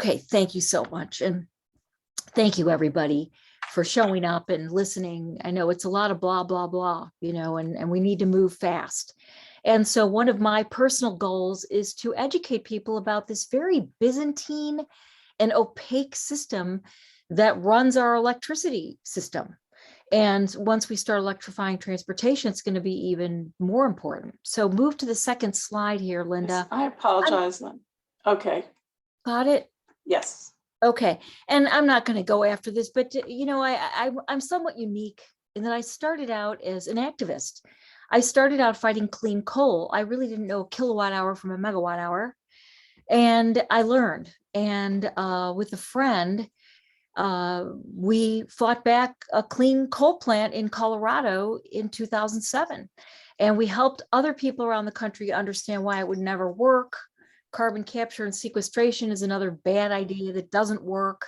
Okay, thank you so much. And thank you, everybody, for showing up and listening. I know it's a lot of blah, blah, blah, and we need to move fast. And so one of my personal goals is to educate people about this very Byzantine and opaque system that runs our electricity system. And once we start electrifying transportation, it's going to be even more important. So move to the second slide here, Linda. I apologize, Lynn. Okay. Got it? Yes. Okay. And I'm not going to go after this, but I'm somewhat unique in that I started out as an activist. I started out fighting clean coal. I really didn't know a kilowatt hour from a megawatt hour. And I learned. And with a friend, we fought back a clean coal plant in Colorado in 2007. And we helped other people around the country understand why it would never work. Carbon capture and sequestration is another bad idea that doesn't work.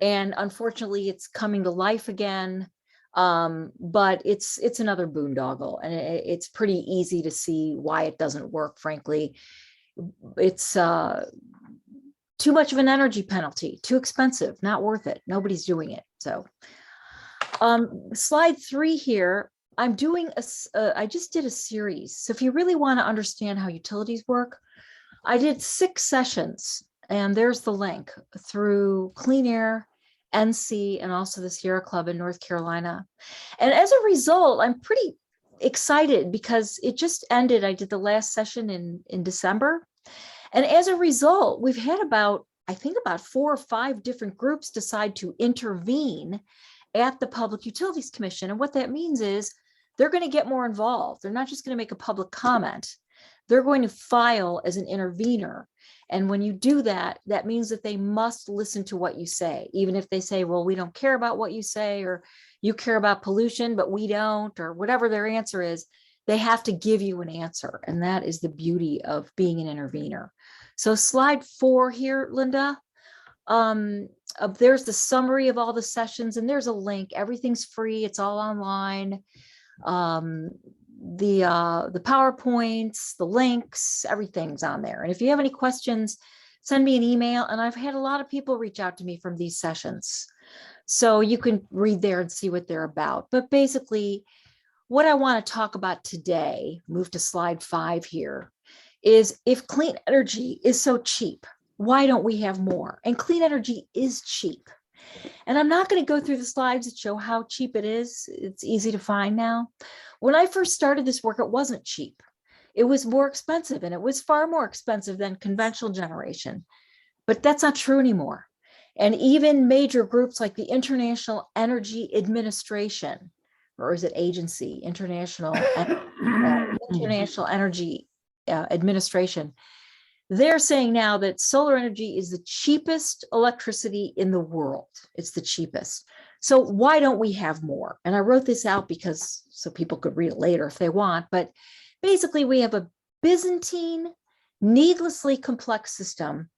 And unfortunately, it's coming to life again. But it's another boondoggle, and it's pretty easy to see why it doesn't work, frankly. It's too much of an energy penalty, too expensive, not worth it. Nobody's doing it. So slide 3 here, I'm doing I just did a series. So if you really want to understand how utilities work, I did 6 sessions, and there's the link through Clean Air, NC, and also the Sierra Club in North Carolina. And as a result, I'm pretty excited because it just ended. I did the last session in December. And as a result, we've had about 4 or 5 different groups decide to intervene at the Public Utilities Commission. And what that means is they're going to get more involved. They're not just going to make a public comment. They're going to file as an intervener. And when you do that, that means that they must listen to what you say, even if they say, well, we don't care about what you say, or you care about pollution, but we don't, or whatever their answer is. They have to give you an answer. And that is the beauty of being an intervener. So slide 4 here, Linda. There's the summary of all the sessions, and there's a link. Everything's free. It's all online. The PowerPoints, the links, everything's on there. And if you have any questions, send me an email. And I've had a lot of people reach out to me from these sessions. So you can read there and see what they're about. But basically, what I want to talk about today, move to slide 5 here, is if clean energy is so cheap, why don't we have more? And clean energy is cheap. And I'm not going to go through the slides that show how cheap it is. It's easy to find now. When I first started this work, it wasn't cheap. It was more expensive, and it was far more expensive than conventional generation. But that's not true anymore. And even major groups like the International Energy Administration, or is it agency, International Energy Administration, they're saying now that solar energy is the cheapest electricity in the world. It's the cheapest. So why don't we have more? And I wrote this out because so people could read it later if they want. But basically, we have a Byzantine, needlessly complex system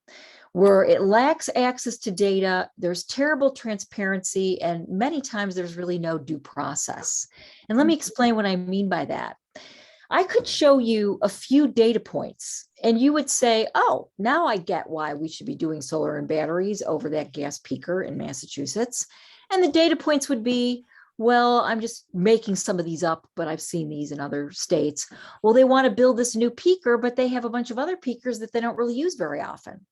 where it lacks access to data. There's terrible transparency, and many times there's really no due process. And let me explain what I mean by that. I could show you a few data points and you would say, oh, now I get why we should be doing solar and batteries over that gas peaker in Massachusetts. And the data points would be, well, I'm just making some of these up, but I've seen these in other states. Well, they want to build this new peaker, but they have a bunch of other peakers that they don't really use very often.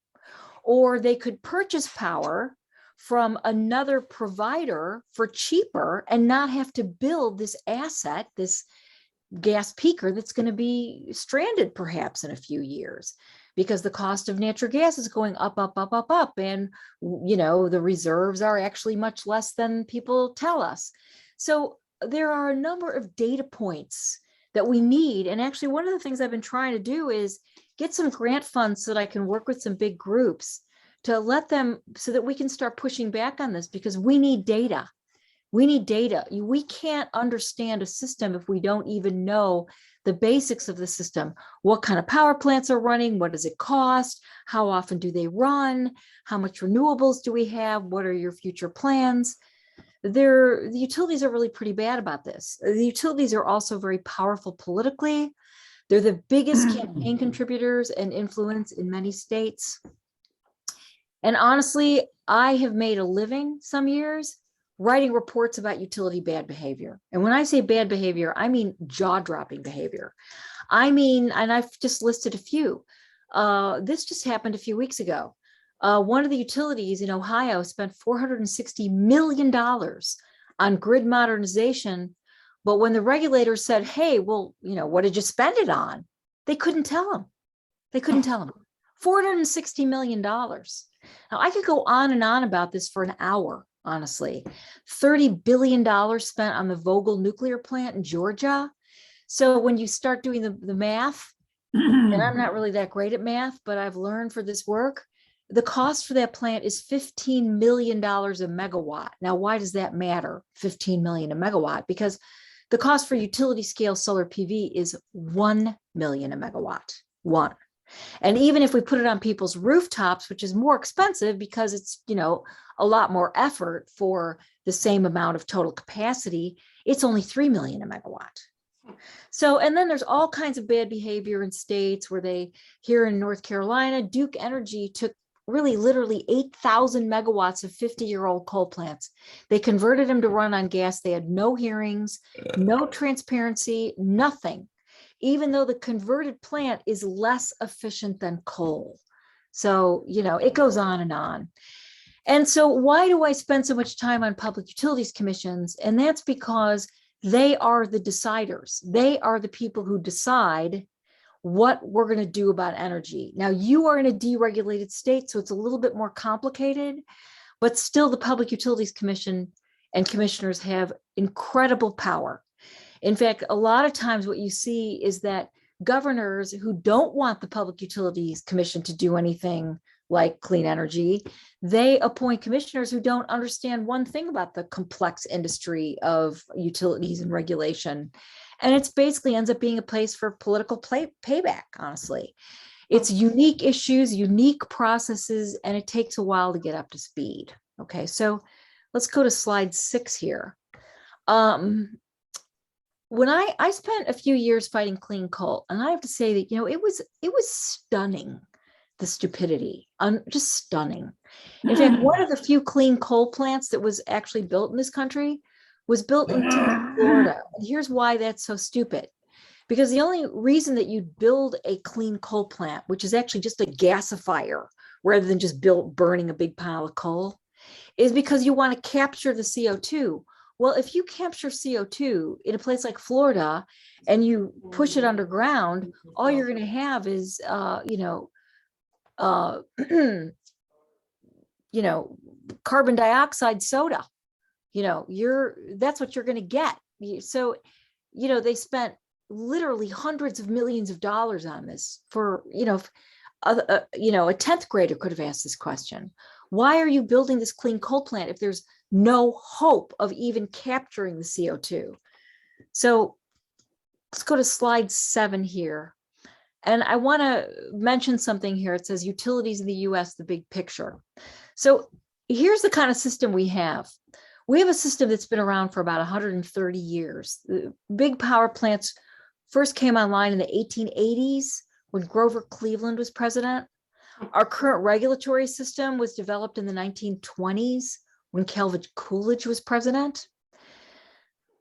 Or they could purchase power from another provider for cheaper and not have to build this asset, this gas peaker that's going to be stranded perhaps in a few years because the cost of natural gas is going up, up, up, up, up. And, the reserves are actually much less than people tell us. So there are a number of data points that we need. And actually, one of the things I've been trying to do is get some grant funds so that I can work with some big groups to let them so that we can start pushing back on this because we need data. We need data. We can't understand a system if we don't even know the basics of the system. What kind of power plants are running? What does it cost? How often do they run? How much renewables do we have? What are your future plans? The utilities are really pretty bad about this. The utilities are also very powerful politically. They're the biggest campaign contributors and influence in many states. And honestly, I have made a living some years writing reports about utility bad behavior. And when I say bad behavior, I mean jaw-dropping behavior. I mean, and I've just listed a few. This just happened a few weeks ago. One of the utilities in Ohio spent $460 million on grid modernization. But when the regulators said, hey, well, what did you spend it on? They couldn't tell them. They couldn't tell them. $460 million. Now, I could go on and on about this for an hour, honestly. $30 billion spent on the Vogtle nuclear plant in Georgia. So when you start doing the math, and I'm not really that great at math, but I've learned for this work, the cost for that plant is $15 million a megawatt. Now, why does that matter? 15 million a megawatt? Because the cost for utility scale solar PV is 1 million a megawatt. One. And even if we put it on people's rooftops, which is more expensive because it's, a lot more effort for the same amount of total capacity, it's only 3 million a megawatt. So, and then there's all kinds of bad behavior in states where here in North Carolina, Duke Energy took really literally 8,000 megawatts of 50-year-old coal plants. They converted them to run on gas. They had no hearings, no transparency, nothing, even though the converted plant is less efficient than coal. So, it goes on and on. And so why do I spend so much time on public utilities commissions? And that's because they are the deciders. They are the people who decide what we're going to do about energy. Now, you are in a deregulated state, so it's a little bit more complicated, but still the Public Utilities Commission and commissioners have incredible power. In fact, a lot of times what you see is that governors who don't want the Public Utilities Commission to do anything like clean energy, they appoint commissioners who don't understand one thing about the complex industry of utilities and regulation. And it's basically ends up being a place for political payback, honestly. It's unique issues, unique processes, and it takes a while to get up to speed. Okay, so let's go to slide 6 here. When I spent a few years fighting clean coal, and I have to say that, it was stunning, the stupidity, just stunning. In fact, one of the few clean coal plants that was actually built in this country was built in Tampa, Florida. And here's why that's so stupid. Because the only reason that you'd build a clean coal plant, which is actually just a gasifier rather than just burning a big pile of coal, is because you want to capture the CO2. Well, if you capture CO2 in a place like Florida and you push it underground, all you're going to have is, carbon dioxide soda. That's what you're going to get. So, they spent literally hundreds of millions of dollars on this for, a 10th grader could have asked this question. Why are you building this clean coal plant if there's no hope of even capturing the CO2? So let's go to slide 7 here. And I want to mention something here. It says utilities in the US, the big picture. So here's the kind of system we have. We have a system that's been around for about 130 years. The big power plants first came online in the 1880s when Grover Cleveland was president. Our current regulatory system was developed in the 1920s when Calvin Coolidge was president.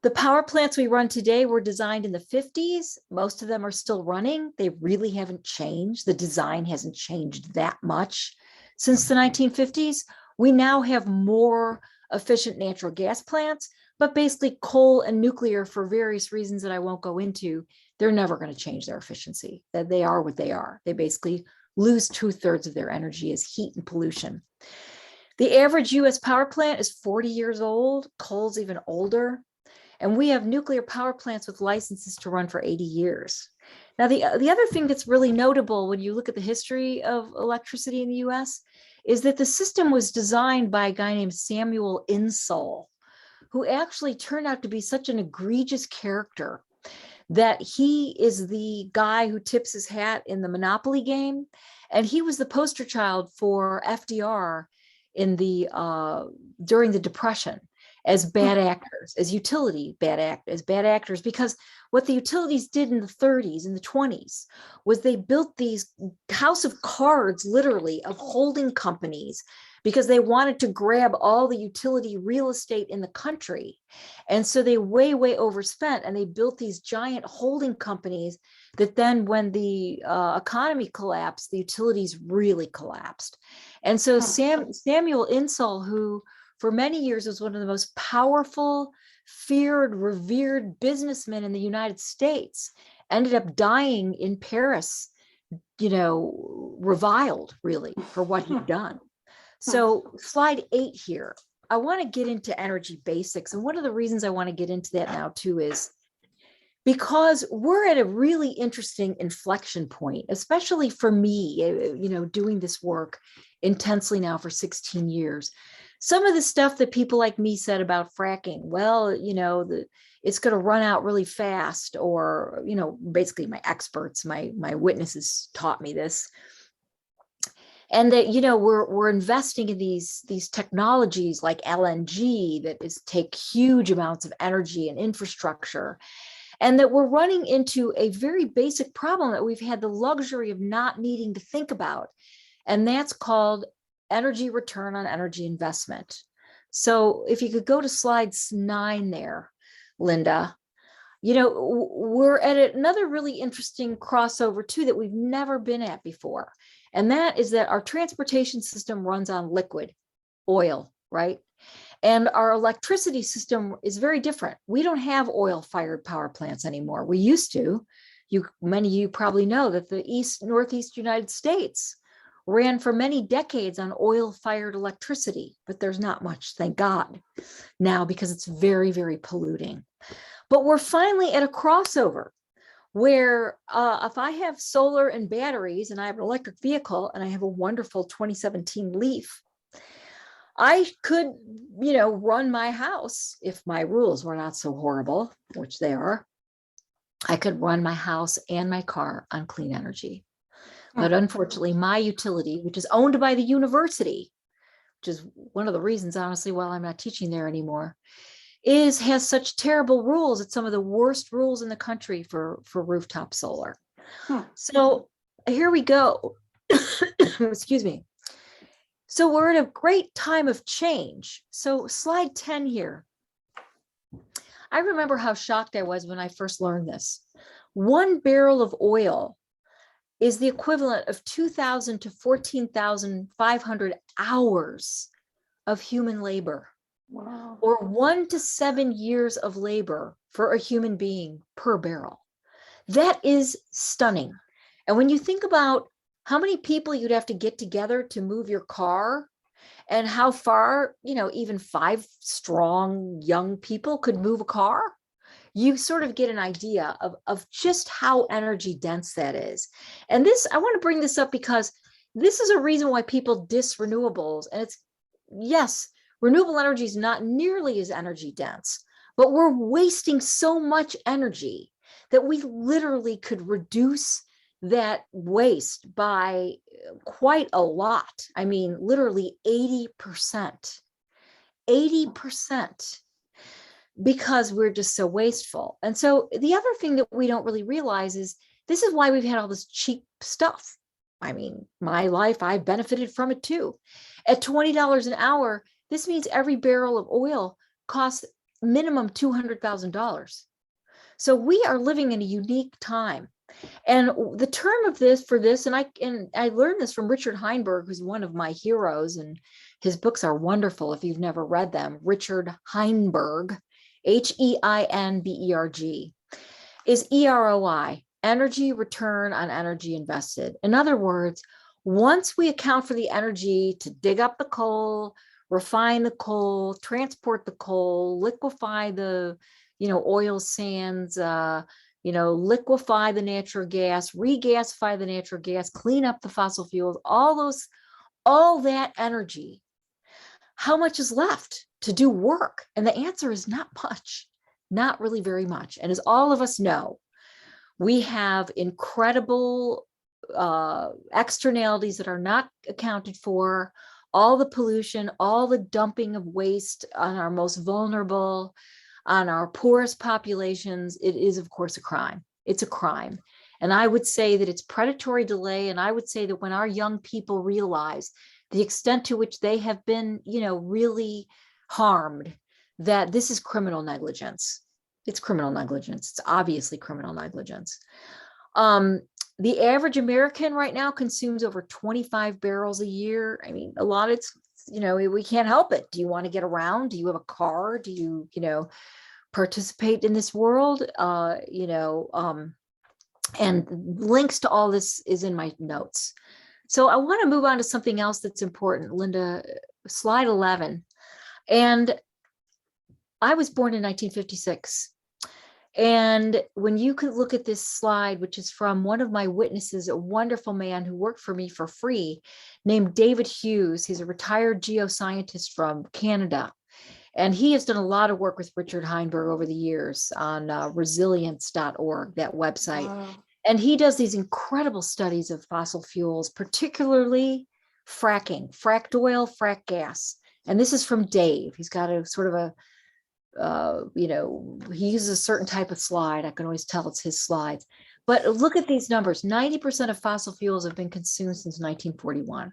The power plants we run today were designed in the 50s. Most of them are still running. They really haven't changed. The design hasn't changed that much since the 1950s. We now have more efficient natural gas plants, but basically coal and nuclear, for various reasons that I won't go into, they're never going to change their efficiency. They are what they are. They basically lose 2/3 of their energy as heat and pollution. The average US power plant is 40 years old. Coal's even older. And we have nuclear power plants with licenses to run for 80 years. Now, the other thing that's really notable when you look at the history of electricity in the US is that the system was designed by a guy named Samuel Insull, who actually turned out to be such an egregious character that he is the guy who tips his hat in the Monopoly game. And he was the poster child for FDR during the Depression. as bad actors, as bad actors, because what the utilities did in the 30s and the 20s was they built these house of cards, literally, of holding companies because they wanted to grab all the utility real estate in the country. And so they way overspent, and they built these giant holding companies that then when the economy collapsed, the utilities really collapsed. And so Samuel Insull, who for many years was one of the most powerful, feared, revered businessmen in the United States, ended up dying in Paris, reviled really for what he'd done. So slide 8 here, I want to get into energy basics. And one of the reasons I want to get into that now too is because we're at a really interesting inflection point, especially for me, doing this work intensely now for 16 years. Some of the stuff that people like me said about fracking, well, it's going to run out really fast, or, basically my experts, my witnesses taught me this. And that, we're investing in these technologies like LNG that take huge amounts of energy and infrastructure. And that we're running into a very basic problem that we've had the luxury of not needing to think about. And that's called energy return on energy investment. So if you could go to slide 9 there, Linda, we're at another really interesting crossover too that we've never been at before. And that is that our transportation system runs on liquid oil, right? And our electricity system is very different. We don't have oil-fired power plants anymore. We used to. Many of you probably know that the Northeast United States ran for many decades on oil-fired electricity, but there's not much, thank God, now, because it's very, very polluting. But we're finally at a crossover where if I have solar and batteries and I have an electric vehicle and I have a wonderful 2017 Leaf, I could, run my house if my rules were not so horrible, which they are. I could run my house and my car on clean energy. But unfortunately, my utility, which is owned by the university, which is one of the reasons, honestly, why I'm not teaching there anymore, has such terrible rules. It's some of the worst rules in the country for rooftop solar. So here we go. Excuse me. So we're at a great time of change. So slide 10 here. I remember how shocked I was when I first learned this. 1 barrel of oil is the equivalent of 2,000 to 14,500 hours of human labor. Wow. Or 1 to 7 years of labor for a human being per barrel. That is stunning. And when you think about how many people you'd have to get together to move your car, and how far, even 5 strong young people could move a car, you sort of get an idea of just how energy dense that is. And I want to bring this up because this is a reason why people diss renewables. And yes, renewable energy is not nearly as energy dense, but we're wasting so much energy that we literally could reduce that waste by quite a lot. I mean, literally 80%, because we're just so wasteful. And so the other thing that we don't really realize is this is why we've had all this cheap stuff. I mean, my life, I've benefited from it too. At $20 an hour, this means every barrel of oil costs minimum $200,000. So we are living in a unique time. And the term of this, and I learned this from Richard Heinberg, who's one of my heroes, and his books are wonderful if you've never read them. Richard Heinberg, Heinberg, is EROI, energy return on energy invested. In other words, once we account for the energy to dig up the coal, refine the coal, transport the coal, liquefy the oil sands, liquefy the natural gas, regasify the natural gas, clean up the fossil fuels, all that energy, how much is left to do work? And the answer is not much, not really very much. And as all of us know, we have incredible externalities that are not accounted for. all the pollution, all the dumping of waste on our most vulnerable, on our poorest populations, it is, of course, a crime. It's a crime. And I would say that it's predatory delay. And I would say that when our young people realize the extent to which they have been, really harmed, that this is criminal negligence. It's criminal negligence. It's obviously criminal negligence. The average American right now consumes over 25 barrels a year. I mean, a lot of it's, we can't help it. Do you want to get around? Do you have a car? Do you, participate in this world? And links to all this is in my notes. So I want to move on to something else that's important, Linda, slide 11. And I was born in 1956. And when you could look at this slide, which is from one of my witnesses, a wonderful man who worked for me for free, named David Hughes. He's a retired geoscientist from Canada. And he has done a lot of work with Richard Heinberg over the years on resilience.org, that website. Wow. And he does these incredible studies of fossil fuels, particularly fracking, fracked oil, frack gas. And this is from Dave. He's got a sort of a, he uses a certain type of slide. I can always tell it's his slides. But look at these numbers. 90% of fossil fuels have been consumed since 1941.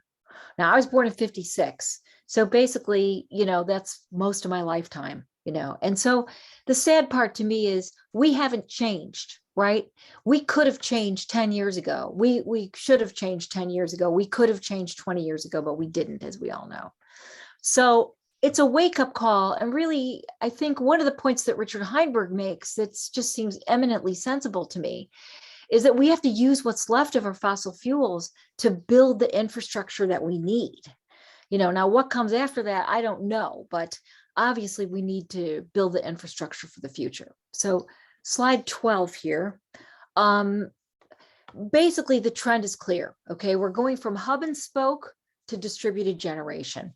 Now, I was born in 56. So basically, that's most of my lifetime, And so the sad part to me is we haven't changed, right? We could have changed 10 years ago. We should have changed 10 years ago. We could have changed 20 years ago, but we didn't, as we all know. So it's a wake-up call. And really, I think one of the points that Richard Heinberg makes that just seems eminently sensible to me is that we have to use what's left of our fossil fuels to build the infrastructure that we need. Now what comes after that, I don't know, but obviously we need to build the infrastructure for the future. So slide 12 here. Basically the trend is clear. Okay, we're going from hub and spoke to distributed generation.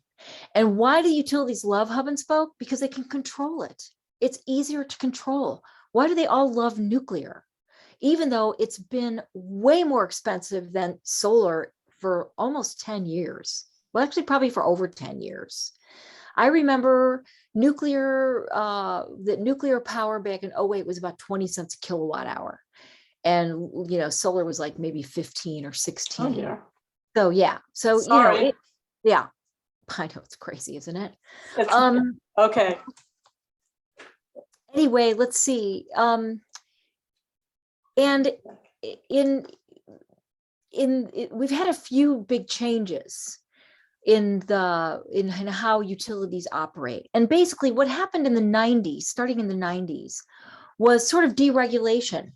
And why do utilities love hub and spoke? Because they can control it. It's easier to control. Why do they all love nuclear? Even though it's been way more expensive than solar for almost 10 years. Well, actually, probably for over 10 years. I remember nuclear power back in 2008 was about 20 cents a kilowatt hour. And, solar was like maybe 15 or 16. Oh, yeah. So, yeah. So, Sorry. yeah. I know, it's crazy, isn't it? Okay. Anyway, let's see. And we've had a few big changes in how utilities operate. And basically what happened in the 90s, starting in the 90s, was sort of deregulation.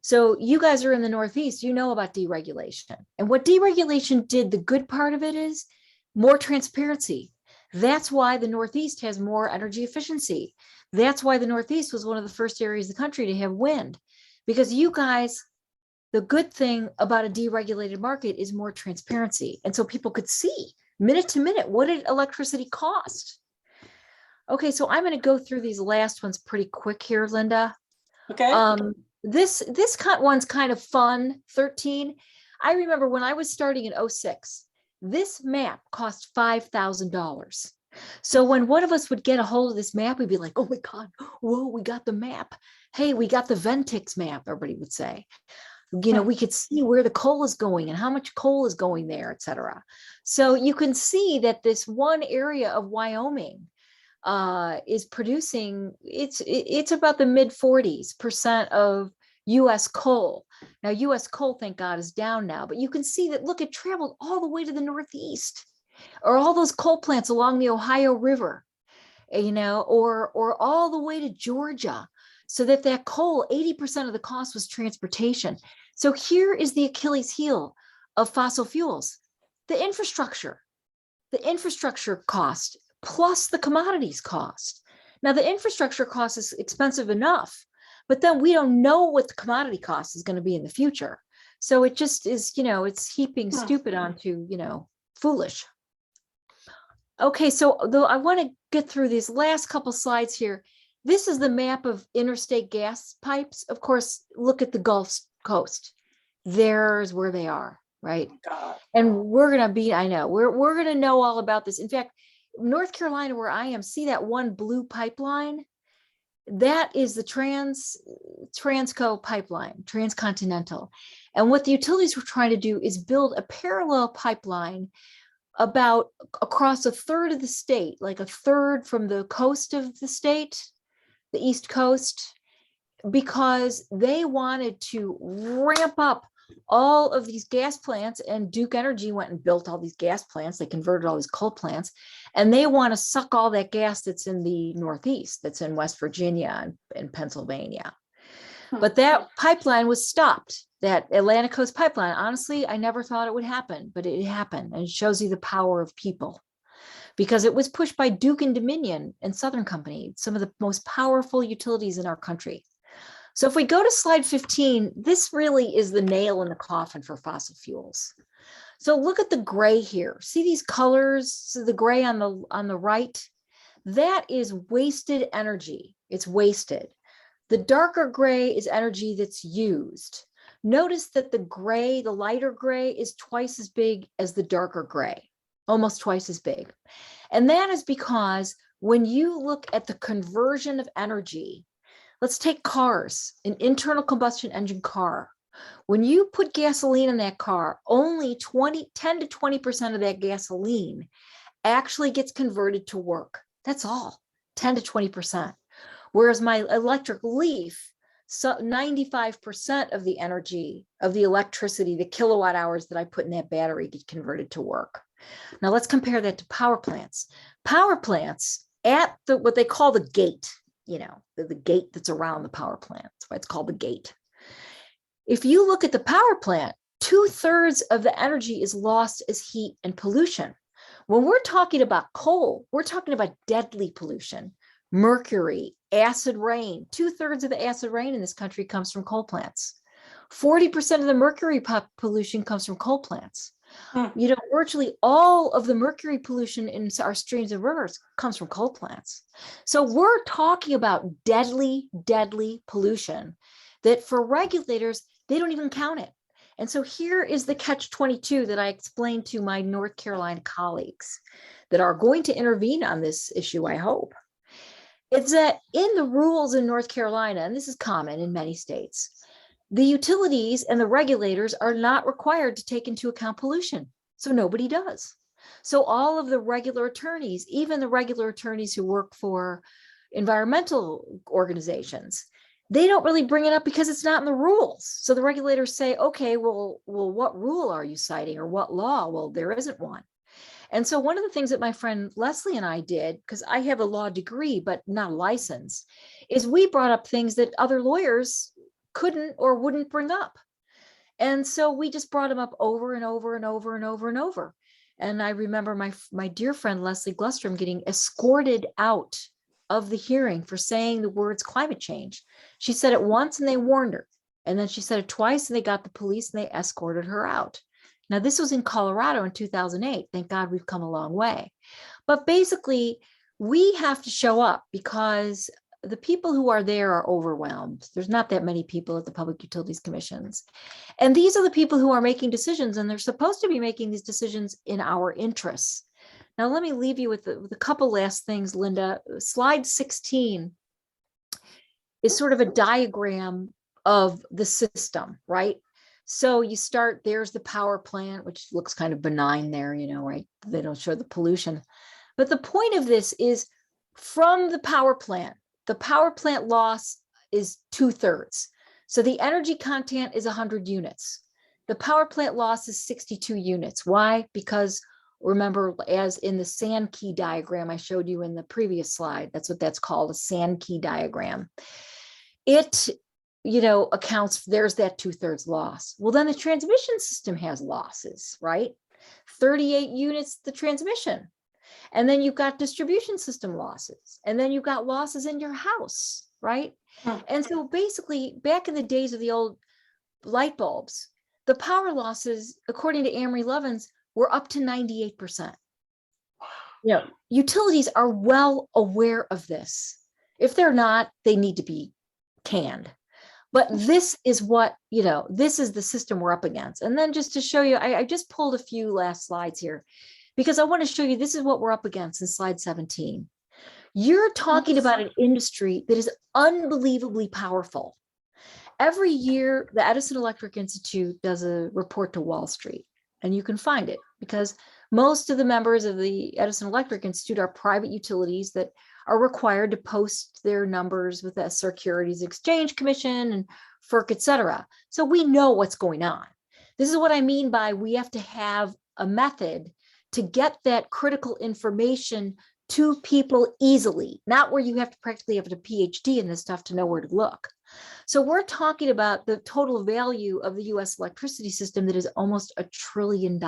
So you guys are in the Northeast, you know about deregulation. And what deregulation did, the good part of it is more transparency. That's why the Northeast has more energy efficiency. That's why the Northeast was one of the first areas of the country to have wind. Because you guys, the good thing about a deregulated market is more transparency. And so people could see minute to minute, what did electricity cost? Okay, so I'm going to go through these last ones pretty quick here, Linda. Okay. This one's kind of fun, 13. I remember when I was starting in 2006, this map cost $5,000. So when one of us would get a hold of this map, we'd be like, oh my God, whoa, we got the map. Hey, we got the Ventix map, everybody would say. We could see where the coal is going and how much coal is going there, et cetera. So you can see that this one area of Wyoming is producing, it's about the mid 40% of US coal. Now, US coal, thank God, is down now, but you can see that, look, it traveled all the way to the Northeast, or all those coal plants along the Ohio River, or all the way to Georgia. So that coal, 80% of the cost was transportation. So here is the Achilles heel of fossil fuels, the infrastructure cost plus the commodities cost. Now the infrastructure cost is expensive enough, but then we don't know what the commodity cost is going to be in the future. So it just is, it's heaping stupid onto, foolish. Okay, so though I want to get through these last couple slides here. This is the map of interstate gas pipes. Of course, look at the Gulf Coast. There's where they are. right? God. And we're going to be, I know, we're going to know all about this. In fact, North Carolina, where I am, see that one blue pipeline? That is the Transco pipeline, transcontinental. And what the utilities were trying to do is build a parallel pipeline about across a third of the state, like a third from the coast of the state, the East Coast, because they wanted to ramp up all of these gas plants, and Duke Energy went and built all these gas plants. They converted all these coal plants, and they want to suck all that gas that's in the Northeast, that's in West Virginia and Pennsylvania. But that pipeline was stopped, that Atlantic Coast pipeline. Honestly, I never thought it would happen, but it happened. And it shows you the power of people, because it was pushed by Duke and Dominion and Southern Company, some of the most powerful utilities in our country. So if we go to slide 15, this really is the nail in the coffin for fossil fuels. So look at the gray here. See these colors? So the gray on the right, that is wasted energy. It's wasted. The darker gray is energy that's used. Notice that the gray, the lighter gray, is twice as big as the darker gray, almost twice as big. And that is because when you look at the conversion of energy, let's take cars, an internal combustion engine car. When you put gasoline in that car, only 10 to 20% of that gasoline actually gets converted to work. That's all, 10 to 20%. Whereas my electric Leaf, so 95% of the energy, of the electricity, the kilowatt hours that I put in that battery get converted to work. Now let's compare that to power plants. Power plants at what they call the gate, the gate that's around the power plant. That's why it's called the gate. If you look at the power plant, 2/3 of the energy is lost as heat and pollution. When we're talking about coal, we're talking about deadly pollution, mercury, acid rain. 2/3 of the acid rain in this country comes from coal plants. 40% of the mercury pollution comes from coal plants. Virtually all of the mercury pollution in our streams and rivers comes from coal plants. So we're talking about deadly, deadly pollution that for regulators, they don't even count it. And so here is the catch-22 that I explained to my North Carolina colleagues that are going to intervene on this issue, I hope. It's that in the rules in North Carolina, and this is common in many states, the utilities and the regulators are not required to take into account pollution. So nobody does. So all of the regular attorneys, even the regular attorneys who work for environmental organizations, they don't really bring it up because it's not in the rules. So the regulators say, okay, well, what rule are you citing, or what law? Well, there isn't one. And so one of the things that my friend Leslie and I did, because I have a law degree, but not a license, is we brought up things that other lawyers couldn't or wouldn't bring up. And so we just brought them up over and over and over and over and over. And I remember my dear friend Leslie Glustrom getting escorted out of the hearing for saying the words climate change. She said it once and they warned her. And then she said it twice and they got the police and they escorted her out. Now, this was in Colorado in 2008. Thank God we've come a long way. But basically, we have to show up because the people who are there are overwhelmed. There's not that many people at the Public Utilities Commissions. And these are the people who are making decisions, and they're supposed to be making these decisions in our interests. Now, let me leave you with a couple last things, Linda. Slide 16 is sort of a diagram of the system, right? So you start, there's the power plant, which looks kind of benign there, right? They don't show the pollution. But the point of this is from the power plant loss is 2/3. So the energy content is 100 units. The power plant loss is 62 units. Why? Because remember, as in the Sankey diagram I showed you in the previous slide, that's what that's called, a Sankey diagram. It accounts, there's that 2/3 loss. Well, then the transmission system has losses, right? 38 units, the transmission. And then you've got distribution system losses. And then you've got losses in your house, right? And so basically, back in the days of the old light bulbs, the power losses, according to Amory Lovins, were up to 98%. Utilities are well aware of this. If they're not, they need to be canned. But this is what, this is the system we're up against. And then just to show you, I just pulled a few last slides here because I want to show you this is what we're up against in slide 17. You're talking about an industry that is unbelievably powerful. Every year, the Edison Electric Institute does a report to Wall Street, and you can find it because most of the members of the Edison Electric Institute are private utilities that are required to post their numbers with the Securities Exchange Commission and FERC, et cetera. So we know what's going on. This is what I mean by we have to have a method to get that critical information to people easily, not where you have to practically have a PhD in this stuff to know where to look. So we're talking about the total value of the US electricity system that is almost $1 trillion.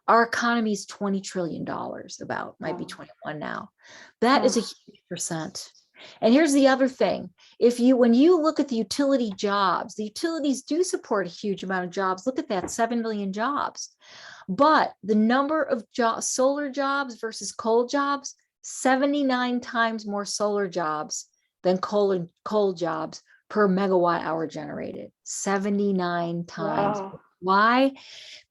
Our economy is $20 trillion about, might be 21 now. That is a huge percent. And here's the other thing. When you look at the utility jobs, the utilities do support a huge amount of jobs. Look at that, 7 million jobs. But the number of solar jobs versus coal jobs, 79 times more solar jobs than coal jobs per megawatt hour generated. 79 times. Wow. Why?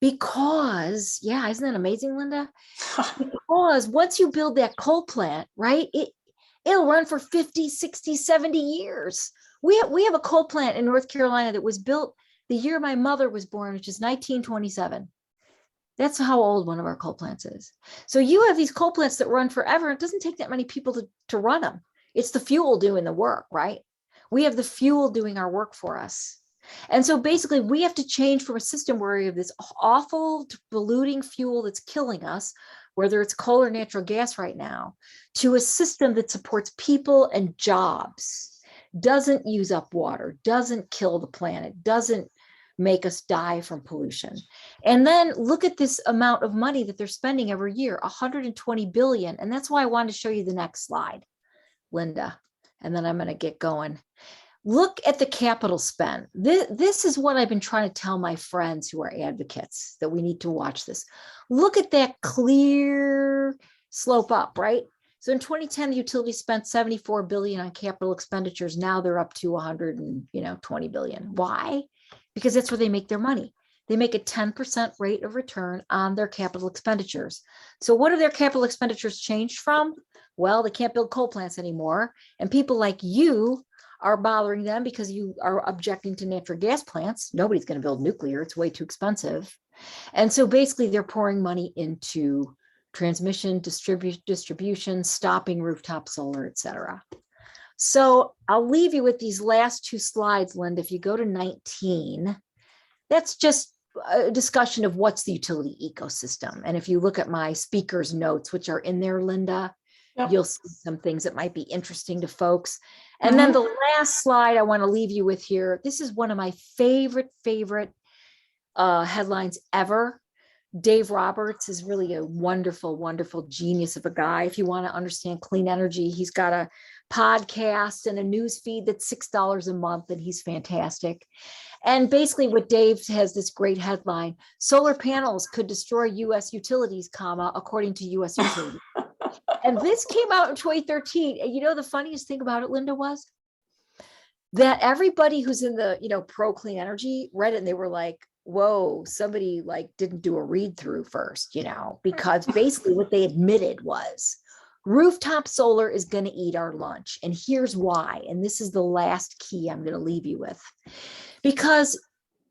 Because, isn't that amazing, Linda? Because once you build that coal plant, right, it'll run for 50, 60, 70 years. We have a coal plant in North Carolina that was built the year my mother was born, which is 1927. That's how old one of our coal plants is. So you have these coal plants that run forever. It doesn't take that many people to run them. It's the fuel doing the work, right? We have the fuel doing our work for us. And so basically we have to change from a system where we have this awful polluting fuel that's killing us, whether it's coal or natural gas right now, to a system that supports people and jobs, doesn't use up water, doesn't kill the planet, doesn't make us die from pollution. And then look at this amount of money that they're spending every year, 120 billion. And that's why I wanted to show you the next slide, Linda. And then I'm going to get going. Look at the capital spend. This is what I've been trying to tell my friends who are advocates, that we need to watch this. Look at that clear slope up, right? So in 2010, the utility spent 74 billion on capital expenditures. Now they're up to 120 billion. Why? Because that's where they make their money. They make a 10% rate of return on their capital expenditures. So what have their capital expenditures changed from? Well, they can't build coal plants anymore. And people like you are bothering them because you are objecting to natural gas plants. Nobody's going to build nuclear. It's way too expensive. And so basically they're pouring money into transmission, distribution, stopping rooftop solar, et cetera. So I'll leave you with these last two slides, Linda. If you go to 19, that's just a discussion of what's the utility ecosystem. And if you look at my speaker's notes, which are in there, Linda, you'll see some things that might be interesting to folks. And then the last slide I want to leave you with here. This is one of my favorite headlines ever. Dave Roberts is really a wonderful, wonderful genius of a guy. If you want to understand clean energy, he's got a podcast and a news feed that's $6 a month, and he's fantastic. And basically what Dave has this great headline: solar panels could destroy US utilities, according to US utilities. And this came out in 2013. And the funniest thing about it, Linda, was that everybody who's in the, pro clean energy read it and they were like, whoa, somebody didn't do a read through first, because basically what they admitted was rooftop solar is going to eat our lunch. And here's why. And this is the last key I'm going to leave you with, because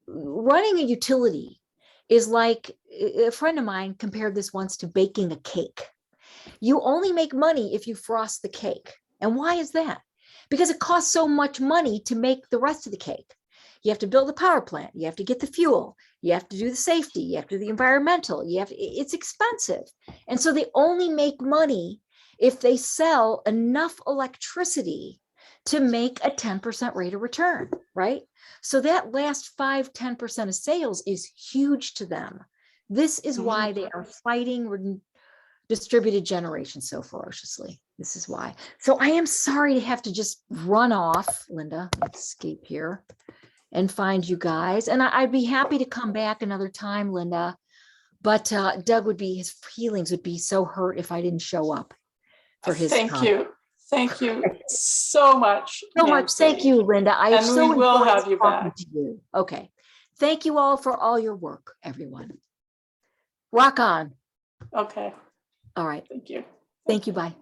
running a utility is like, a friend of mine compared this once to baking a cake. You only make money if you frost the cake. And why is that? Because it costs so much money to make the rest of the cake. You have to build the power plant. You have to get the fuel. You have to do the safety. You have to do the environmental. It's expensive. And so they only make money if they sell enough electricity to make a 10% rate of return, right? So that last 5-10% of sales is huge to them. This is why they are fighting distributed generation so ferociously. This is why. So I am sorry to have to just run off, Linda. Let's escape here and find you guys. And I'd be happy to come back another time, Linda. But Doug his feelings would be so hurt if I didn't show up for his Thank you. Thank you so much. So much. Nancy. Thank you, Linda. I And so we will enjoyed have you talking back. to you. Okay. Thank you all for all your work, everyone. Rock on. Okay, All right. thank you. Thank you. Bye.